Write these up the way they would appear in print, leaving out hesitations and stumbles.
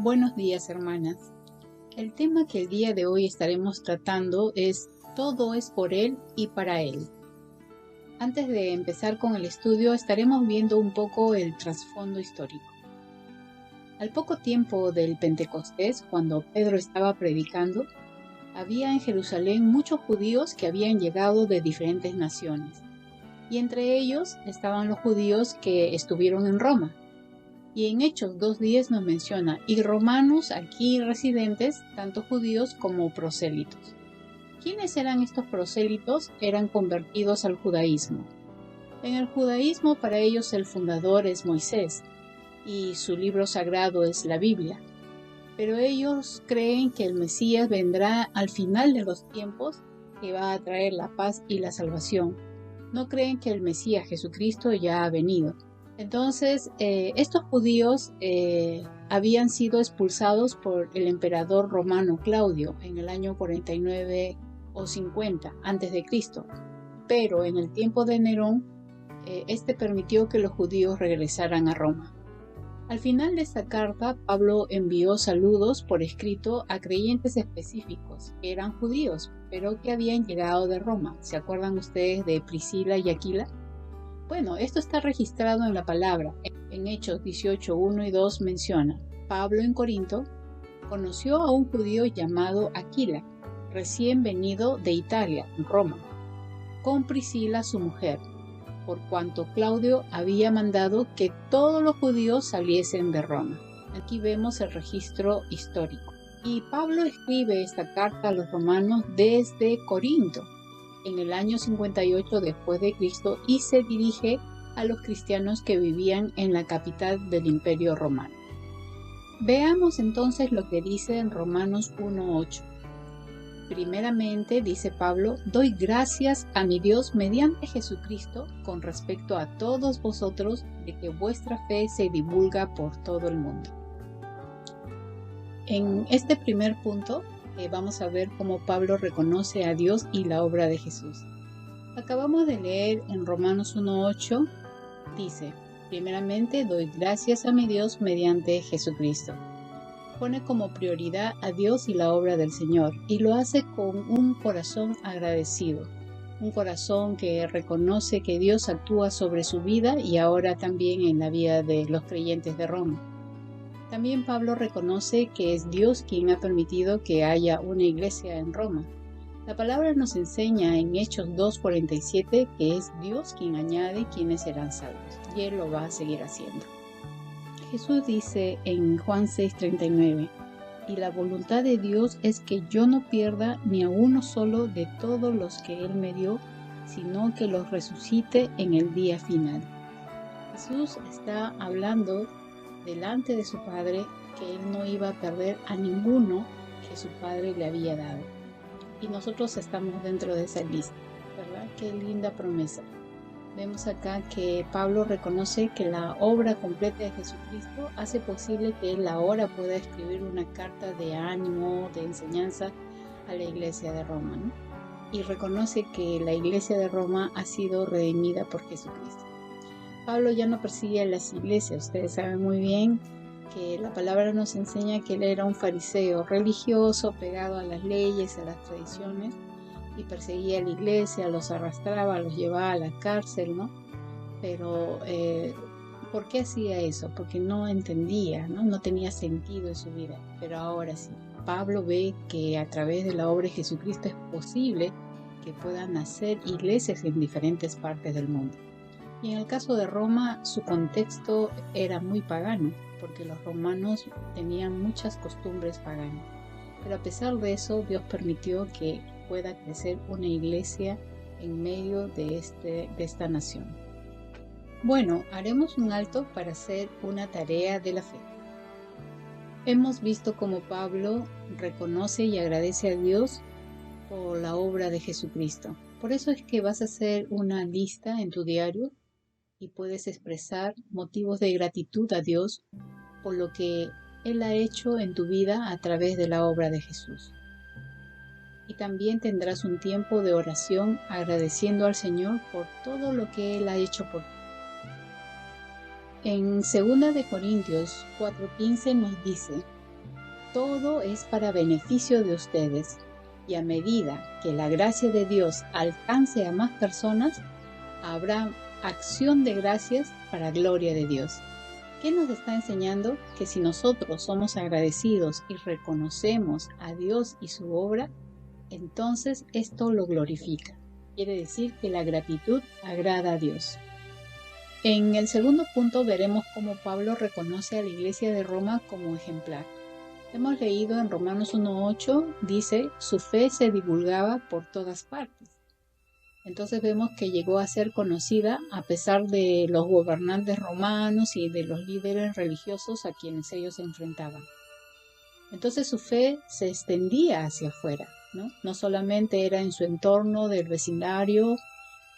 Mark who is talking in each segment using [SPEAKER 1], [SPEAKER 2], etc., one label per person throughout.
[SPEAKER 1] Buenos días, hermanas. El tema que el día de hoy estaremos tratando es Todo es por Él y para Él. Antes de empezar con el estudio, estaremos viendo un poco el trasfondo histórico. Al poco tiempo del Pentecostés, cuando Pedro estaba predicando, había en Jerusalén muchos judíos que habían llegado de diferentes naciones, y entre ellos estaban los judíos que estuvieron en Roma. Y en Hechos 2:10 nos menciona, y romanos aquí residentes, tanto judíos como prosélitos. ¿Quiénes eran estos prosélitos? Eran convertidos al judaísmo. En el judaísmo para ellos el fundador es Moisés, y su libro sagrado es la Biblia. Pero ellos creen que el Mesías vendrá al final de los tiempos, que va a traer la paz y la salvación. No creen que el Mesías Jesucristo ya ha venido. Entonces, estos judíos habían sido expulsados por el emperador romano Claudio en el año 49 o 50 antes de Cristo. Pero en el tiempo de Nerón, este permitió que los judíos regresaran a Roma. Al final de esta carta, Pablo envió saludos por escrito a creyentes específicos que eran judíos, pero que habían llegado de Roma. ¿Se acuerdan ustedes de Priscila y Aquila? Bueno, esto está registrado en la palabra. En Hechos 18, 1 y 2 menciona, Pablo en Corinto conoció a un judío llamado Aquila, recién venido de Italia, Roma, con Priscila su mujer, por cuanto Claudio había mandado que todos los judíos saliesen de Roma. Aquí vemos el registro histórico. Y Pablo escribe esta carta a los romanos desde Corinto, en el año 58 después de Cristo, y se dirige a los cristianos que vivían en la capital del Imperio Romano. Veamos entonces lo que dice en Romanos 1:8. Primeramente, dice Pablo, doy gracias a mi Dios mediante Jesucristo con respecto a todos vosotros de que vuestra fe se divulga por todo el mundo. En este primer punto, vamos a ver cómo Pablo reconoce a Dios y la obra de Jesús. Acabamos de leer en Romanos 1:8, dice, primeramente doy gracias a mi Dios mediante Jesucristo. Pone como prioridad a Dios y la obra del Señor, y lo hace con un corazón agradecido, un corazón que reconoce que Dios actúa sobre su vida y ahora también en la vida de los creyentes de Roma. También Pablo reconoce que es Dios quien ha permitido que haya una iglesia en Roma. La palabra nos enseña en Hechos 2:47 que es Dios quien añade quienes serán salvos, y Él lo va a seguir haciendo. Jesús dice en Juan 6:39, y la voluntad de Dios es que yo no pierda ni a uno solo de todos los que Él me dio, sino que los resucite en el día final. Jesús está hablando delante de su Padre que Él no iba a perder a ninguno que su Padre le había dado. Y nosotros estamos dentro de esa lista, ¿verdad? Qué linda promesa. Vemos acá que Pablo reconoce que la obra completa de Jesucristo hace posible que él ahora pueda escribir una carta de ánimo, de enseñanza a la iglesia de Roma, ¿no? Y reconoce que la iglesia de Roma ha sido redimida por Jesucristo. Pablo ya no persigue a las iglesias. Ustedes saben muy bien que la palabra nos enseña que él era un fariseo religioso, pegado a las leyes, a las tradiciones, y perseguía a la iglesia, los arrastraba, los llevaba a la cárcel, ¿no? Pero, ¿por qué hacía eso? Porque no entendía, ¿no? No tenía sentido en su vida. Pero ahora sí, Pablo ve que a través de la obra de Jesucristo es posible que puedan nacer iglesias en diferentes partes del mundo. Y en el caso de Roma, su contexto era muy pagano, porque los romanos tenían muchas costumbres paganas. Pero a pesar de eso, Dios permitió que pueda crecer una iglesia en medio de esta nación. Bueno, haremos un alto para hacer una tarea de la fe. Hemos visto cómo Pablo reconoce y agradece a Dios por la obra de Jesucristo. Por eso es que vas a hacer una lista en tu diario y puedes expresar motivos de gratitud a Dios por lo que Él ha hecho en tu vida a través de la obra de Jesús. Y también tendrás un tiempo de oración agradeciendo al Señor por todo lo que Él ha hecho por ti. En 2 de Corintios 4:15 nos dice, todo es para beneficio de ustedes, y a medida que la gracia de Dios alcance a más personas, habrá acción de gracias para gloria de Dios. ¿Qué nos está enseñando? Que si nosotros somos agradecidos y reconocemos a Dios y su obra, entonces esto lo glorifica. Quiere decir que la gratitud agrada a Dios. En el segundo punto veremos cómo Pablo reconoce a la iglesia de Roma como ejemplar. Hemos leído en Romanos 1:8, dice, su fe se divulgaba por todas partes. Entonces vemos que llegó a ser conocida a pesar de los gobernantes romanos y de los líderes religiosos a quienes ellos se enfrentaban. Entonces su fe se extendía hacia afuera, ¿no? No solamente era en su entorno del vecindario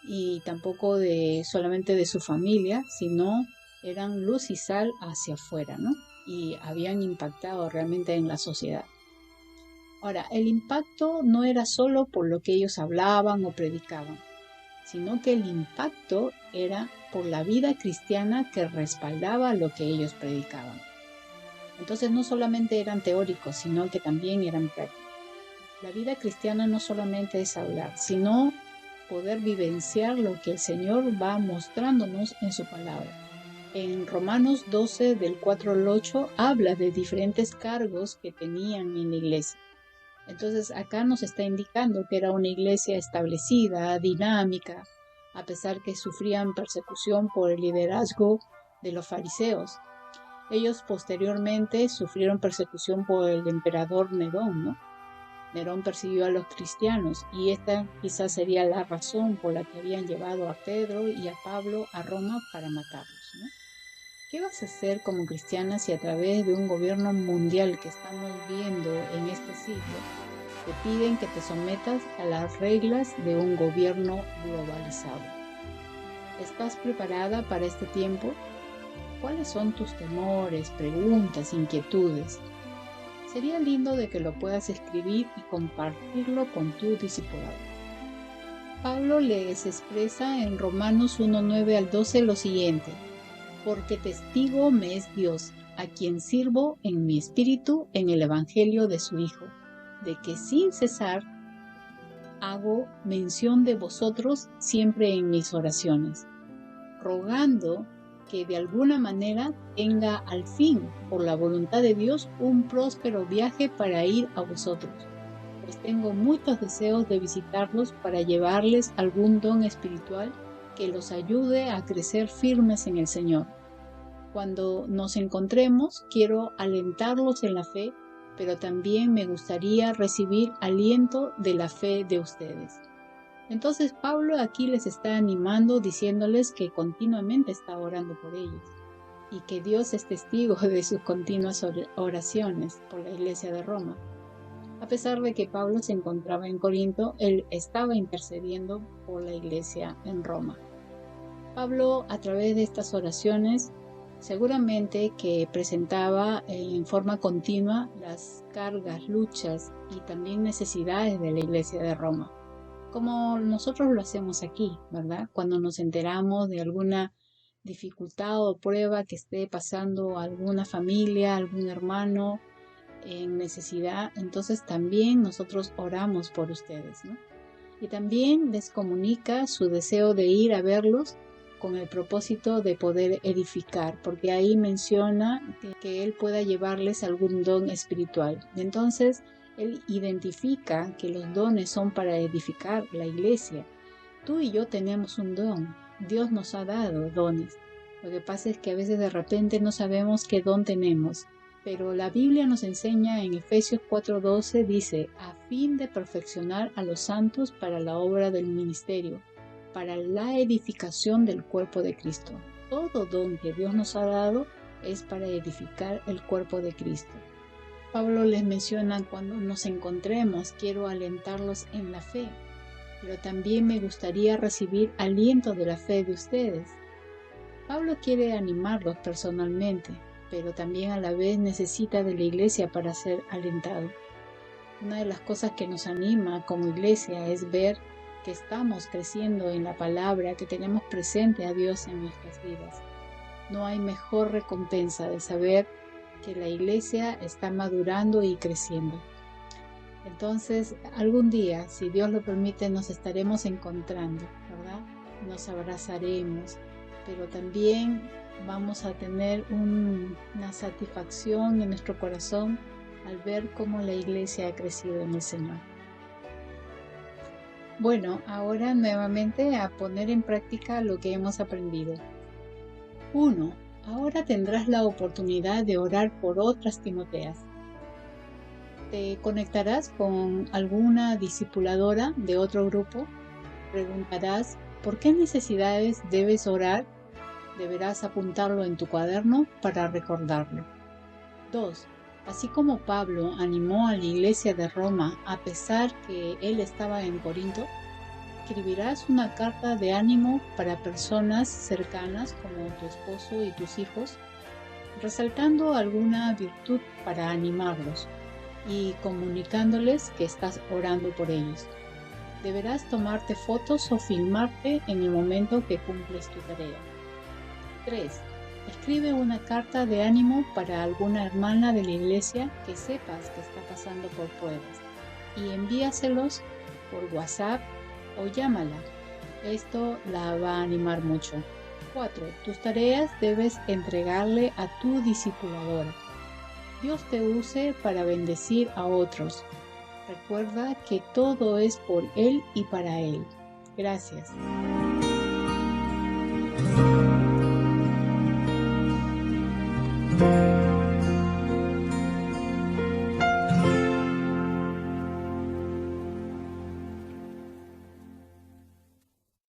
[SPEAKER 1] y tampoco solamente de su familia, sino eran luz y sal hacia afuera, ¿no? Y habían impactado realmente en la sociedad. Ahora, el impacto no era solo por lo que ellos hablaban o predicaban, sino que el impacto era por la vida cristiana que respaldaba lo que ellos predicaban. Entonces no solamente eran teóricos, sino que también eran prácticos. La vida cristiana no solamente es hablar, sino poder vivenciar lo que el Señor va mostrándonos en su palabra. En Romanos 12, del 4 al 8, habla de diferentes cargos que tenían en la iglesia. Entonces acá nos está indicando que era una iglesia establecida, dinámica, a pesar que sufrían persecución por el liderazgo de los fariseos. Ellos posteriormente sufrieron persecución por el emperador Nerón, ¿no? Nerón persiguió a los cristianos y esta quizás sería la razón por la que habían llevado a Pedro y a Pablo a Roma para matarlos, ¿no? ¿Qué vas a hacer como cristiana si a través de un gobierno mundial que estamos viendo en este siglo te piden que te sometas a las reglas de un gobierno globalizado? ¿Estás preparada para este tiempo? ¿Cuáles son tus temores, preguntas, inquietudes? Sería lindo de que lo puedas escribir y compartirlo con tu discipulado. Pablo les expresa en Romanos 1:9 al 12 lo siguiente: porque testigo me es Dios, a quien sirvo en mi espíritu en el evangelio de su Hijo, de que sin cesar hago mención de vosotros siempre en mis oraciones, rogando que de alguna manera tenga al fin, por la voluntad de Dios, un próspero viaje para ir a vosotros, pues tengo muchos deseos de visitarlos para llevarles algún don espiritual que los ayude a crecer firmes en el Señor. Cuando nos encontremos, quiero alentarlos en la fe, pero también me gustaría recibir aliento de la fe de ustedes. Entonces Pablo aquí les está animando, diciéndoles que continuamente está orando por ellos y que Dios es testigo de sus continuas oraciones por la iglesia de Roma. A pesar de que Pablo se encontraba en Corinto, él estaba intercediendo por la iglesia en Roma. Pablo, a través de estas oraciones, seguramente que presentaba en forma continua las cargas, luchas y también necesidades de la iglesia de Roma, como nosotros lo hacemos aquí, ¿verdad? Cuando nos enteramos de alguna dificultad o prueba que esté pasando alguna familia, algún hermano en necesidad, entonces también nosotros oramos por ustedes, ¿no? Y también les comunica su deseo de ir a verlos con el propósito de poder edificar, porque ahí menciona que él pueda llevarles algún don espiritual. Entonces, él identifica que los dones son para edificar la iglesia. Tú y yo tenemos un don. Dios nos ha dado dones. Lo que pasa es que a veces de repente no sabemos qué don tenemos. Pero la Biblia nos enseña en Efesios 4:12, dice, a fin de perfeccionar a los santos para la obra del ministerio, para la edificación del cuerpo de Cristo. Todo don que Dios nos ha dado es para edificar el cuerpo de Cristo. Pablo les menciona: cuando nos encontremos, quiero alentarlos en la fe, pero también me gustaría recibir aliento de la fe de ustedes. Pablo quiere animarlos personalmente, pero también a la vez necesita de la iglesia para ser alentado. Una de las cosas que nos anima como iglesia es ver que estamos creciendo en la palabra, que tenemos presente a Dios en nuestras vidas. No hay mejor recompensa de saber que la iglesia está madurando y creciendo. Entonces, algún día, si Dios lo permite, nos estaremos encontrando, ¿verdad? Nos abrazaremos, pero también vamos a tener una satisfacción en nuestro corazón al ver cómo la iglesia ha crecido en el Señor. Bueno, ahora nuevamente a poner en práctica lo que hemos aprendido. 1. Ahora tendrás la oportunidad de orar por otras Timoteas. Te conectarás con alguna discipuladora de otro grupo. Preguntarás por qué necesidades debes orar. Deberás apuntarlo en tu cuaderno para recordarlo. 2. Así como Pablo animó a la iglesia de Roma a pesar que él estaba en Corinto, escribirás una carta de ánimo para personas cercanas como tu esposo y tus hijos, resaltando alguna virtud para animarlos y comunicándoles que estás orando por ellos. Deberás tomarte fotos o filmarte en el momento que cumples tu tarea. 3. Escribe una carta de ánimo para alguna hermana de la iglesia que sepas que está pasando por pruebas y envíaselos por WhatsApp o llámala. Esto la va a animar mucho. 4. Tus tareas debes entregarle a tu discipuladora. Dios te use para bendecir a otros. Recuerda que todo es por Él y para Él. Gracias.